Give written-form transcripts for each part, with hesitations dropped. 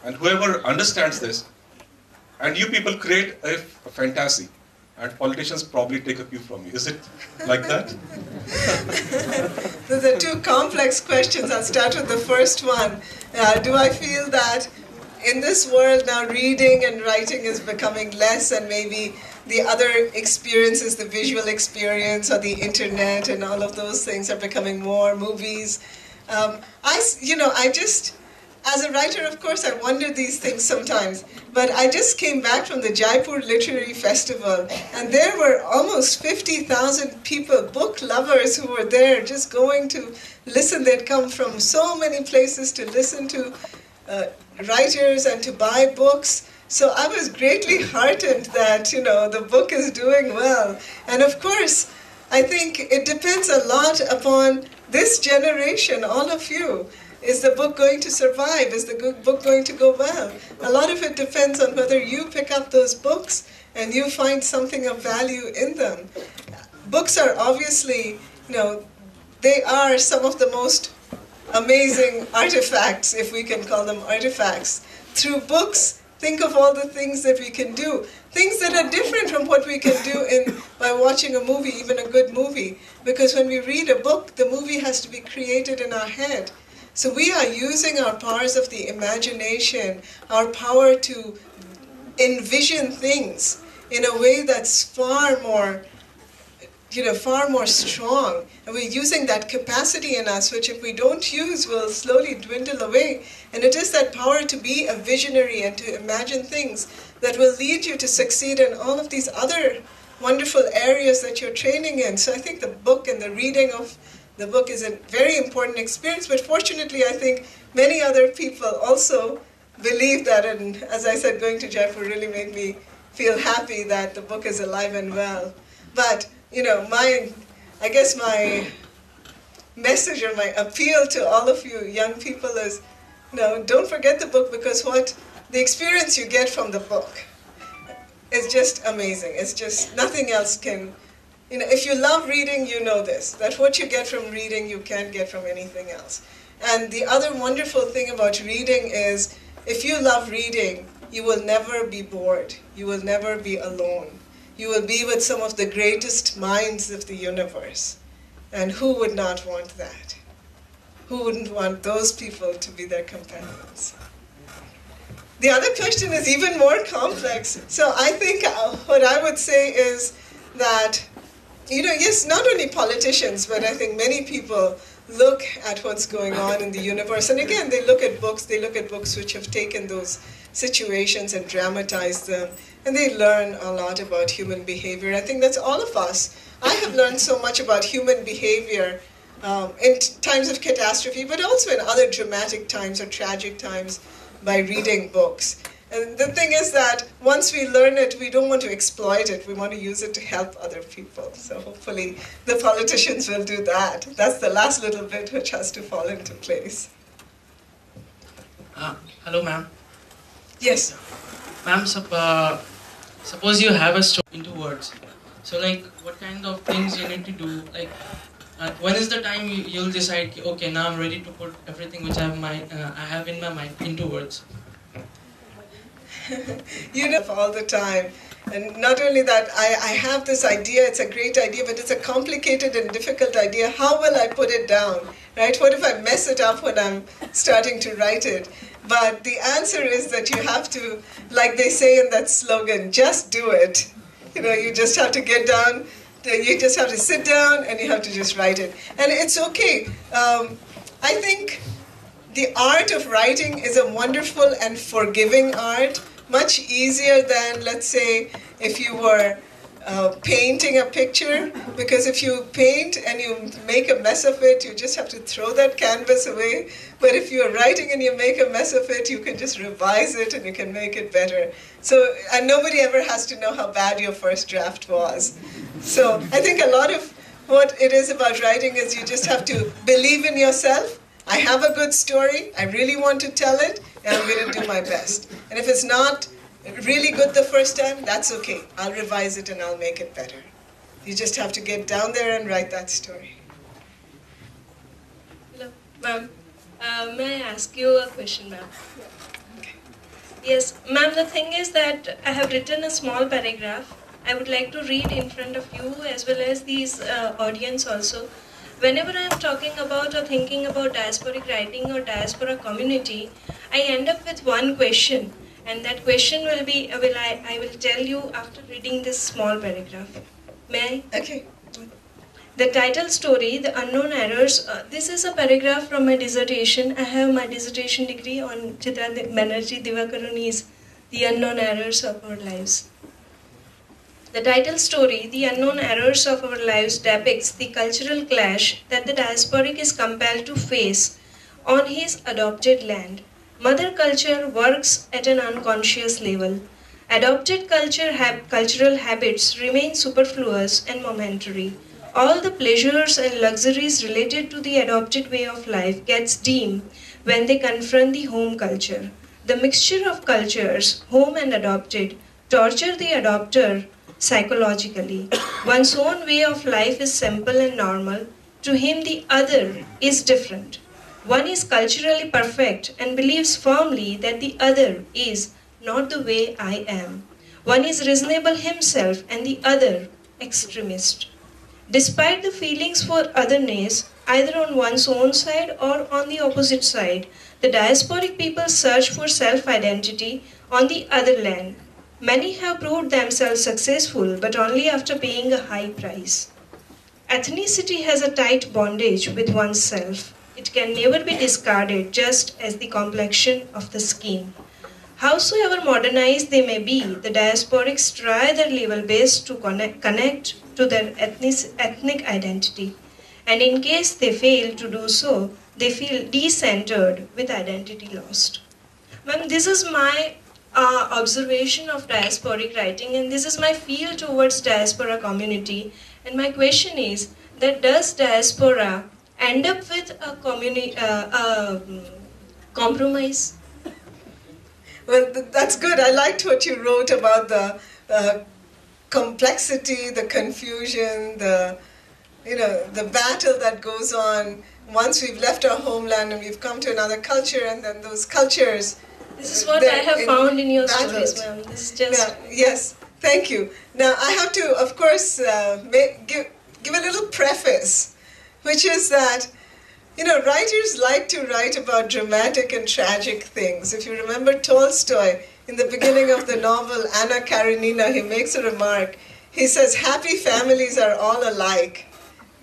And whoever understands this, and you people create a fantasy, and politicians probably take a cue from you. Is it like that? Those are two complex questions. I'll start with the first one. Do I feel that in this world now reading and writing is becoming less, and maybe the other experiences, the visual experience or the internet and all of those things are becoming more, movies? As a writer, of course, I wonder these things sometimes. But I just came back from the Jaipur Literary Festival, and there were almost 50,000 people, book lovers, who were there just going to listen. They'd come from so many places to listen to writers and to buy books. So I was greatly heartened that, the book is doing well. And of course, I think it depends a lot upon this generation, all of you. Is the book going to survive? Is the book going to go well? A lot of it depends on whether you pick up those books and you find something of value in them. Books are obviously, they are some of the most amazing artifacts, if we can call them artifacts. Through books, think of all the things that we can do. Things that are different from what we can do by watching a movie, even a good movie. Because when we read a book, the movie has to be created in our head. So we are using our powers of the imagination, our power to envision things in a way that's far more strong. And we're using that capacity in us, which if we don't use, will slowly dwindle away. And it is that power to be a visionary and to imagine things that will lead you to succeed in all of these other wonderful areas that you're training in. So I think the book and the reading of the book is a very important experience, but fortunately I think many other people also believe that, and as I said, going to Jaipur really made me feel happy that the book is alive and well. But, my message or my appeal to all of you young people is, don't forget the book, because the experience you get from the book is just amazing. It's just nothing else can. If you love reading, you know this, that what you get from reading, you can't get from anything else. And the other wonderful thing about reading is, if you love reading, you will never be bored. You will never be alone. You will be with some of the greatest minds of the universe. And who would not want that? Who wouldn't want those people to be their companions? The other question is even more complex. So I think what I would say is that yes, not only politicians, but I think many people look at what's going on in the universe. And again, they look at books which have taken those situations and dramatized them. And they learn a lot about human behavior. I think that's all of us. I have learned so much about human behavior in times of catastrophe, but also in other dramatic times or tragic times by reading books. And the thing is that once we learn it, we don't want to exploit it. We want to use it to help other people. So hopefully the politicians will do that. That's the last little bit which has to fall into place. Hello, ma'am. Yes. Ma'am, suppose you have a story into words. So, what kind of things you need to do? When is the time you'll decide, okay, now I'm ready to put everything which I have in my mind into words? All the time. And not only that, I have this idea, it's a great idea, but it's a complicated and difficult idea. How will I put it down, right? What if I mess it up when I'm starting to write it? But the answer is that you have to, like they say in that slogan, just do it. You just have to get down, you just have to sit down and you have to just write it. And it's okay. I think the art of writing is a wonderful and forgiving art. Much easier than, let's say, if you were painting a picture, because if you paint and you make a mess of it, you just have to throw that canvas away. But if you're writing and you make a mess of it, you can just revise it and you can make it better. So, and nobody ever has to know how bad your first draft was. So I think a lot of what it is about writing is you just have to believe in yourself. I have a good story, I really want to tell it, and I'm going to do my best. And if it's not really good the first time, that's okay. I'll revise it and I'll make it better. You just have to get down there and write that story. Hello, ma'am. May I ask you a question, ma'am? Okay. Yes, ma'am, the thing is that I have written a small paragraph. I would like to read in front of you as well as these audience also. Whenever I am talking about or thinking about diasporic writing or diaspora community, I end up with one question. And that question will be, I will tell you after reading this small paragraph. May I? Okay. The title story, The Unknown Errors, this is a paragraph from my dissertation. I have my dissertation degree on Chitra Banerjee CD4's The Unknown Errors of Our Lives. The title story, The Unknown Errors of Our Lives, depicts the cultural clash that the diasporic is compelled to face on his adopted land. Mother culture works at an unconscious level. Adopted cultural habits remain superfluous and momentary. All the pleasures and luxuries related to the adopted way of life gets dim when they confront the home culture. The mixture of cultures, home and adopted, torture the adopter psychologically. One's own way of life is simple and normal. To him, the other is different. One is culturally perfect and believes firmly that the other is not the way I am. One is reasonable himself and the other extremist. Despite the feelings for otherness, either on one's own side or on the opposite side, the diasporic people search for self-identity on the other land. Many have proved themselves successful, but only after paying a high price. Ethnicity has a tight bondage with oneself. It can never be discarded, just as the complexion of the skin. Howsoever modernized they may be, the diasporics try their level best to connect to their ethnic identity. And in case they fail to do so, they feel decentered with identity lost. Ma'am, this is my observation of diasporic writing, and this is my feel towards diaspora community. And my question is that does diaspora end up with a compromise? Well, that's good. I liked what you wrote about the complexity, the confusion, the battle that goes on once we've left our homeland and we've come to another culture, and then those cultures. This is what I have found in your stories, ma'am. This is just... Yeah, yes, thank you. Now, I have to, of course, give a little preface, which is that, writers like to write about dramatic and tragic things. If you remember Tolstoy, in the beginning of the novel Anna Karenina, he makes a remark. He says, happy families are all alike.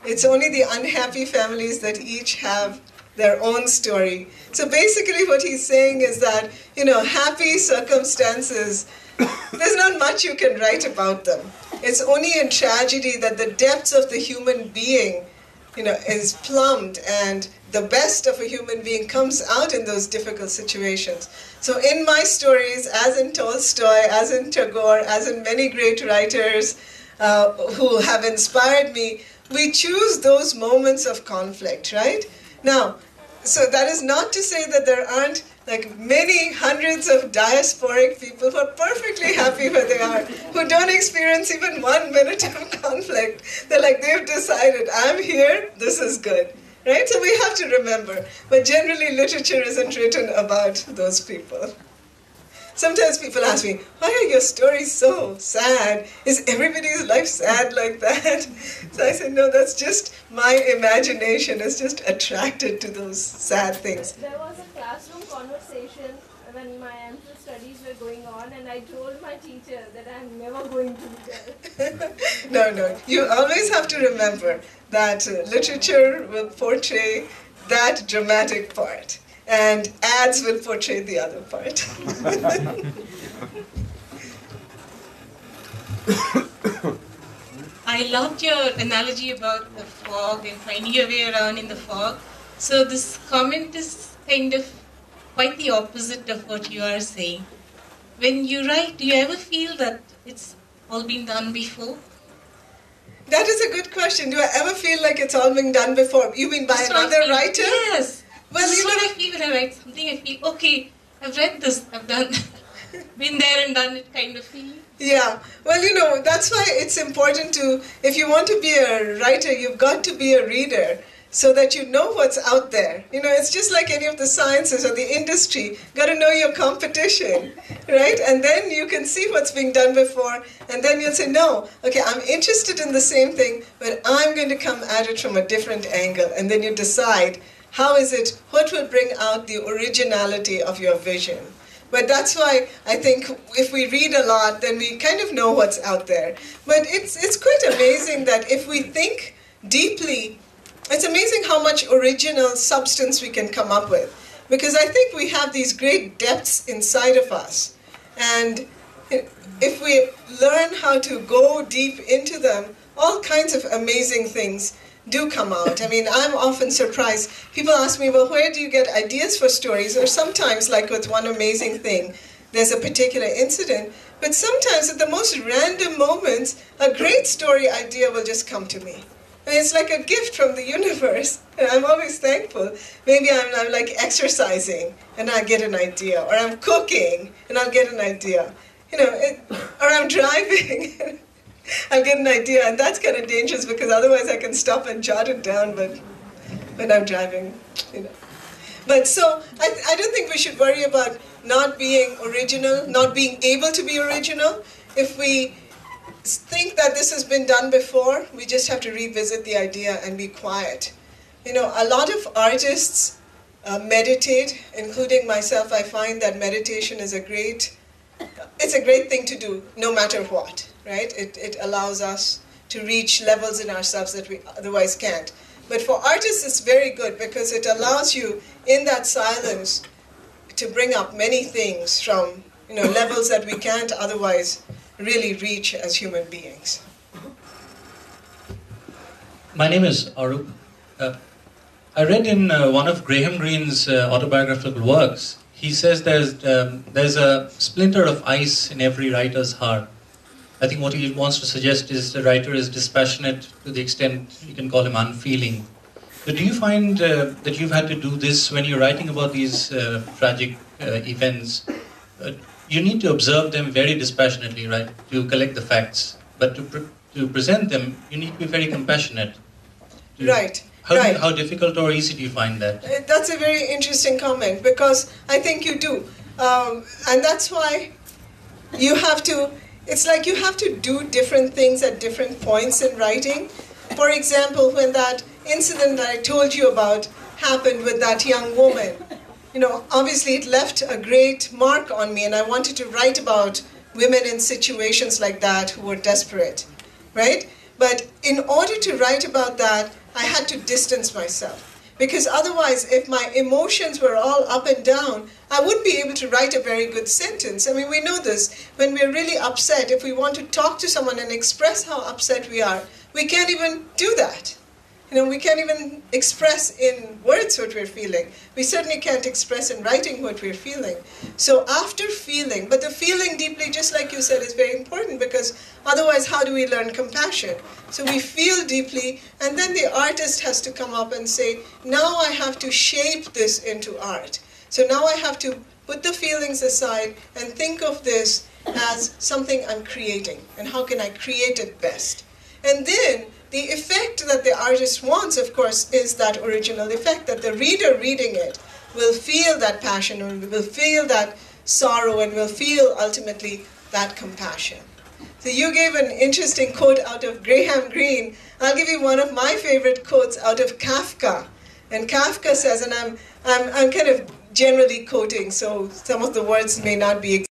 It's only the unhappy families that each have their own story. So basically what he's saying is that, happy circumstances, there's not much you can write about them. It's only in tragedy that the depths of the human being, is plumbed, and the best of a human being comes out in those difficult situations. So in my stories, as in Tolstoy, as in Tagore, as in many great writers who have inspired me, we choose those moments of conflict, right? Now, so that is not to say that there aren't many hundreds of diasporic people who are perfectly happy where they are, who don't experience even 1 minute of conflict. They're they've decided, I'm here, this is good. Right? So we have to remember. But generally, literature isn't written about those people. Sometimes people ask me, why are your stories so sad? Is everybody's life sad like that? So I said, no, that's just my imagination. It's just attracted to those sad things. There was a classroom conversation when my MPhil studies were going on, and I told my teacher that I'm never going to be there. No. You always have to remember that literature will portray that dramatic part, and ads will portray the other part. I loved your analogy about the fog and finding your way around in the fog. So this comment is kind of quite the opposite of what you are saying. When you write, do you ever feel that it's all been done before? That is a good question. Do I ever feel like it's all been done before? You mean by another writer? Yes. Well, this is what I feel when I write something. I feel, okay, I've read this, I've done, been there and done it kind of feeling. Yeah. Well, that's why it's important to, if you want to be a writer, you've got to be a reader. so that you know what's out there. You know, it's just like any of the sciences or the industry. Got to know your competition, right? And then you can see what's being done before, and then you'll say, no, okay, I'm interested in the same thing, but I'm going to come at it from a different angle. And then you decide, how is it, what will bring out the originality of your vision? But that's why I think if we read a lot, then we kind of know what's out there. But it's quite amazing that if we think deeply, it's amazing how much original substance we can come up with. Because I think we have these great depths inside of us. And if we learn how to go deep into them, all kinds of amazing things do come out. I mean, I'm often surprised. People ask me, well, where do you get ideas for stories? Or sometimes, like with One Amazing Thing, there's a particular incident. But sometimes at the most random moments, a great story idea will just come to me. And it's like a gift from the universe. And I'm always thankful. Maybe I'm like exercising and I get an idea. Or I'm cooking and I'll get an idea. You know, or I'm driving. I'll get an idea. And that's kind of dangerous because otherwise I can stop and jot it down. But when I'm driving, you know. But so I don't think we should worry about not being original, not being able to be original. If we think that this has been done before, we just have to revisit the idea and be quiet. You know, a lot of artists meditate, including myself. I find that meditation is it's a great thing to do no matter what, right? It allows us to reach levels in ourselves that we otherwise can't. But for artists, it's very good because it allows you in that silence to bring up many things from, you know, levels that we can't otherwise really reach as human beings. My name is Arup. I read in one of Graham Greene's autobiographical works, he says there's a splinter of ice in every writer's heart. I think what he wants to suggest is the writer is dispassionate to the extent you can call him unfeeling. But do you find that you've had to do this when you're writing about these tragic events? You need to observe them very dispassionately, right, to collect the facts. But to present them, you need to be very compassionate. Right. How difficult or easy do you find that? That's a very interesting comment because I think you do. And that's why you have to, it's like you have to do different things at different points in writing. For example, when that incident that I told you about happened with that young woman, you know, obviously it left a great mark on me and I wanted to write about women in situations like that who were desperate, right? But in order to write about that, I had to distance myself. Because otherwise, if my emotions were all up and down, I wouldn't be able to write a very good sentence. I mean, we know this. When we're really upset, if we want to talk to someone and express how upset we are, we can't even do that. You know, we can't even express in words what we're feeling. We certainly can't express in writing what we're feeling. So after feeling, but the feeling deeply, just like you said, is very important because otherwise how do we learn compassion? So we feel deeply and then the artist has to come up and say, now I have to shape this into art. So now I have to put the feelings aside and think of this as something I'm creating and how can I create it best. And then the effect that the artist wants, of course, is that original effect, that the reader reading it will feel that passion, or will feel that sorrow, and will feel, ultimately, that compassion. So you gave an interesting quote out of Graham Greene. I'll give you one of my favorite quotes out of Kafka. And Kafka says, and I'm kind of generally quoting, so some of the words may not be